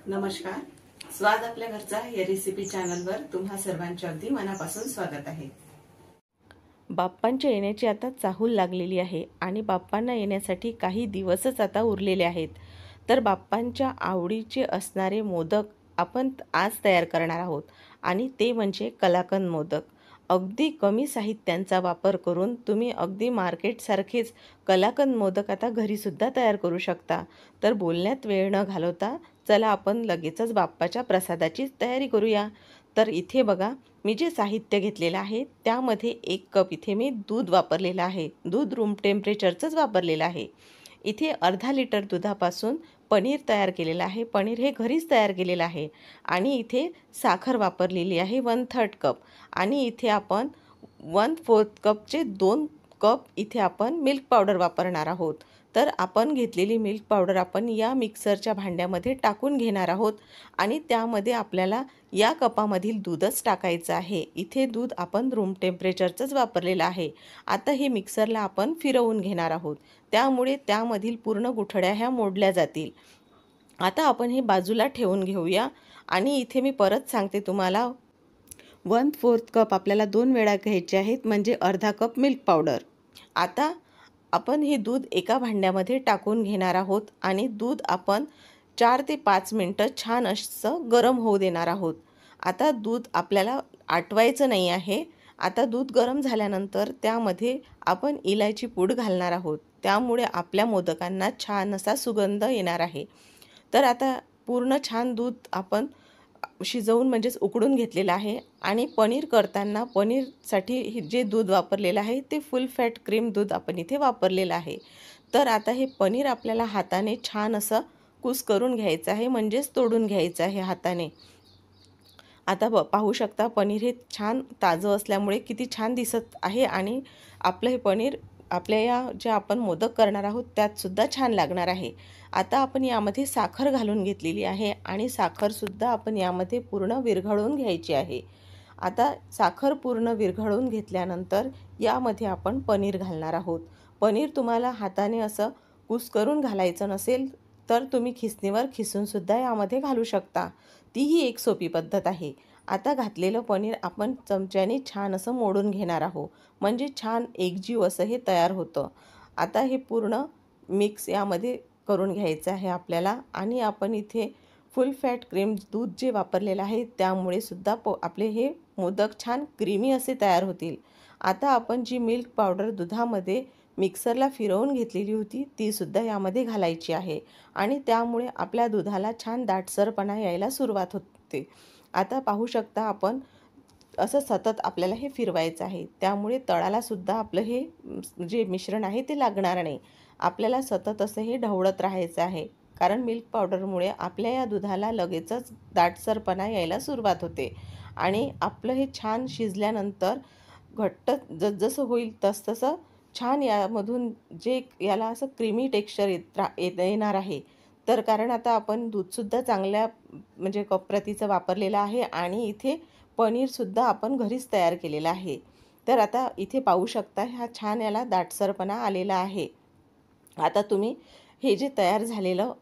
नमस्कार. स्वाद आपल्या घरचा या रेसिपी चॅनलवर तुम्हा सर्वांचे अगदी मनापासून स्वागत आहे. बाप्पांच्या येण्याची आता चाहूल लागलेली आहे आणि बाप्पांना येण्यासाठी काही दिवसच आता उरलेले आहेत. तर बाप्पांच्या आवडीचे असणारे मोदक आपण आज तयार करणार आहोत आणि ते म्हणजे कलाकंद मोदक. अगदी कमी साहित्यांचा वापर करून तुम्ही अगदी मार्केटसारखेच कलाकंद मोदक आता घरीसुद्धा तयार करू शकता. तर बोलण्यात वेळ न घालवता चला आपण लगेचच बाप्पाच्या प्रसादाची तयारी करूया. तर इथे बघा, मी जे साहित्य घेतलेलं आहे त्यामध्ये 1 कप इथे मी दूध वापरलेलं आहे. दूध रूम टेम्परेचरचंच वापरलेलं आहे. इथे अर्धा लिटर दुधापासून पनीर तयार केलेलं आहे. पनीर हे घरीच तयार केलेलं आहे. आणि इथे साखर वापरलेली आहे 1/3 कप. आणि इथे आपण 1/4 कपचे 2 कप इथे आपण मिल्क पावडर वापरणार आहोत. तर आपण घेतलेली मिल्क पावडर आपण या मिक्सरच्या भांड्यामध्ये टाकून घेणार आहोत आणि त्यामध्ये आपल्याला या कपामधील दूधच टाकायचं आहे. इथे दूध आपण रूम टेम्परेचरचंच वापरलेलं आहे. आता हे मिक्सरला आपण फिरवून घेणार आहोत. त्यामुळे त्यामधील पूर्ण गुठळ्या ह्या मोडल्या जातील. आता आपण हे बाजूला ठेवून घेऊया. आणि इथे मी परत सांगते तुम्हाला, 1/4 कप आपल्याला 2 वेळा घ्यायचे आहेत, म्हणजे अर्धा कप मिल्क पावडर. आता आपण हे दूध एका भांड्यामध्ये टाकून घेणार आहोत आणि दूध आपण 4 ते 5 मिनटं छान असं गरम होऊ देणार आहोत. आता दूध आपल्याला आटवायचं नाही आहे. आता दूध गरम झाल्यानंतर त्यामध्ये आपण इलायची पूड घालणार आहोत. त्यामुळे आपल्या मोदकांना छान असा सुगंध येणार आहे. तर आता पूर्ण छान दूध आपण शिजवून म्हणजेच उकळून घेतलेलं आहे. आणि पनीर करताना पनीरसाठी जे दूध वापरलेलं आहे ते फुल फॅट क्रीम दूध आपण इथे वापरलेलं आहे. तर आता हे पनीर आपल्याला हाताने छान असं कूस करून घ्यायचं आहे, म्हणजेच तोडून घ्यायचं आहे हाताने. आता पाहू शकता, पनीर हे छान ताजं असल्यामुळे किती छान दिसत आहे आणि आपलं हे पनीर आपल्या या जे आपण मोदक करणार आहोत त्यातसुद्धा छान लागणार आहे. आता आपण यामध्ये साखर घालून घेतलेली आहे आणि साखरसुद्धा आपण यामध्ये पूर्ण विरघळवून घ्यायची आहे. आता साखर पूर्ण विरघळवून घेतल्यानंतर यामध्ये आपण पनीर घालणार आहोत. पनीर तुम्हाला हाताने असं कुस्करून घालायचं नसेल तर तुम्ही खिसणीवर खिसूनसुद्धा यामध्ये घालू शकता. तीही एक सोपी पद्धत आहे. आता घातलेलं पनीर आपण चमच्याने छान असं मोडून घेणार आहोत, म्हणजे छान एकजीव असं हे तयार होतं. आता हे पूर्ण मिक्स यामध्ये करून घ्यायचं आहे आपल्याला. आणि आपण इथे फुल फॅट क्रीम दूध जे वापरलेलं आहे त्यामुळे सुद्धा आपले हे मोदक छान क्रीमी असे तयार होतील. आता आपण जी मिल्क पावडर दुधामध्ये मिक्सरला फिरवून घेतलेली होती तीसुद्धा यामध्ये घालायची आहे आणि त्यामुळे आपल्या दुधाला छान दाटसरपणा यायला सुरुवात होते. आता पाहू शकता आपण, असं सतत आपल्याला हे फिरवायचं आहे. त्यामुळे तळालासुद्धा आपलं हे जे मिश्रण आहे ते लागणार नाही. आपल्याला सतत असं हे ढवळत राहायचं आहे, कारण मिल्क पावडरमुळे आपल्या या दुधाला लगेचच दाटसरपणा यायला सुरुवात होते. आणि आपलं हे छान शिजल्यानंतर घट्ट जसजसं होईल तसतसं छान यामधून जे याला असं क्रीमी टेक्स्चर येणार आहे. तर कारण आता आपण दूधसुद्धा चांगल्या म्हणजे प्रतीचं वापरलेलं आहे आणि इथे पनीरसुद्धा आपण घरीच तयार केलेलं आहे. तर आता इथे पाहू शकता, हा छान याला दाटसरपणा आलेला आहे. आता तुम्ही हे जे तयार झालेलं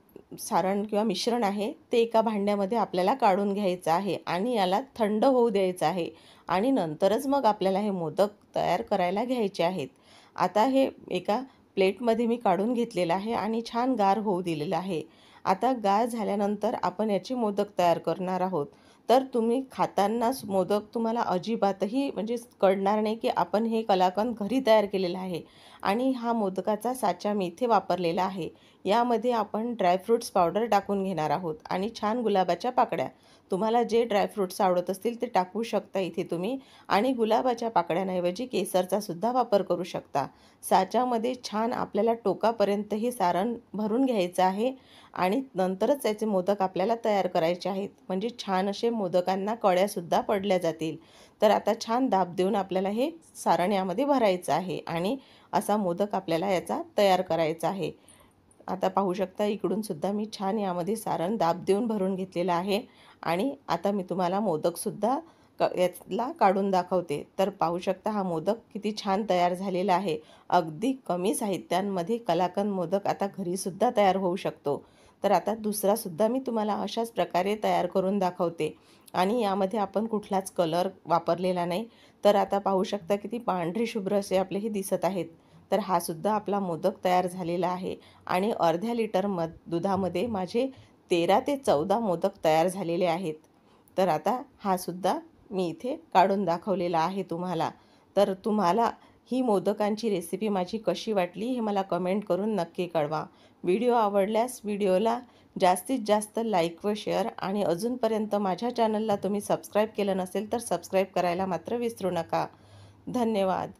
सारण किंवा मिश्रण आहे ते एका भांड्यामध्ये आपल्याला काढून घ्यायचं आहे आणि याला थंड होऊ द्यायचं आहे आणि नंतरच मग आपल्याला हे मोदक तयार करायला घ्यायचे आहेत. आता हे एका प्लेटमध्ये मी काढून घेतलेलं आहे आणि छान गार होऊ दिलेलं आहे. आता गार झाल्यानंतर आपण याचे मोदक तयार करणार आहोत. तर तुम्ही खातानाच मोदक तुम्हाला अजिबातही म्हणजे कळणार नाही की आपण हे कलाकंद घरी तयार केलेलं आहे. आणि हा मोदकाचा साचा मी इथे वापरलेला आहे. यामध्ये आपण ड्रायफ्रूट्स पावडर टाकून घेणार आहोत आणि छान गुलाबाच्या पाकळ्या, तुम्हाला जे ड्रायफ्रूट्स आवडत असतील ते टाकू शकता इथे तुम्ही. आणि गुलाबाच्या पाकळ्यांऐवजी केसरचा सुद्धा वापर करू शकता. साच्यामध्ये छान आपल्याला टोकापर्यंत हे सारण भरून घ्यायचं आहे आणि नंतरच याचे मोदक आपल्याला तयार करायचे आहेत, म्हणजे छान असे मोदकांना कळ्यासुद्धा पडल्या जातील. तर आता छान दाब देऊन आपल्याला हे सारण यामध्ये भरायचं आहे आणि असा मोदक आपल्याला याचा तयार करायचा आहे. आता पाहू शकता, इकडूनसुद्धा मी छान यामध्ये सारण दाब देऊन भरून घेतलेलं आहे. आणि आता मी तुम्हाला मोदकसुद्धा यातला काढून दाखवते. तर पाहू शकता, हा मोदक किती छान तयार झालेला आहे. अगदी कमी साहित्यांमध्ये कलाकंद मोदक आता घरीसुद्धा तयार होऊ शकतो. तर आता दुसरासुद्धा मी तुम्हाला अशाच प्रकारे तयार करून दाखवते आणि यामध्ये आपण कुठलाच कलर वापरलेला नाही. तर आता पाहू शकता किती पांढरे शुभ्र असे आपले हे दिसत आहेत. तर हा सुद्धा आपला मोदक तयार झालेला आहे आणि अर्ध्या लिटर दुधामध्ये माझे 13 ते 14 मोदक तयार झालेले आहेत. तर आता हा सुद्धा मी इथे काढून दाखवलेला आहे तुम्हाला. तर तुम्हाला ही मोदकांची रेसिपी माझी कशी वाटली हे मला कमेंट करून नक्की कळवा. व्हिडिओ आवडल्यास व्हिडिओला जास्तीत जास्त लाईक व शेअर आणि अजूनपर्यंत माझ्या चॅनलला तुम्ही सबस्क्राईब केलं नसेल तर सबस्क्राईब करायला मात्र विसरू नका. धन्यवाद.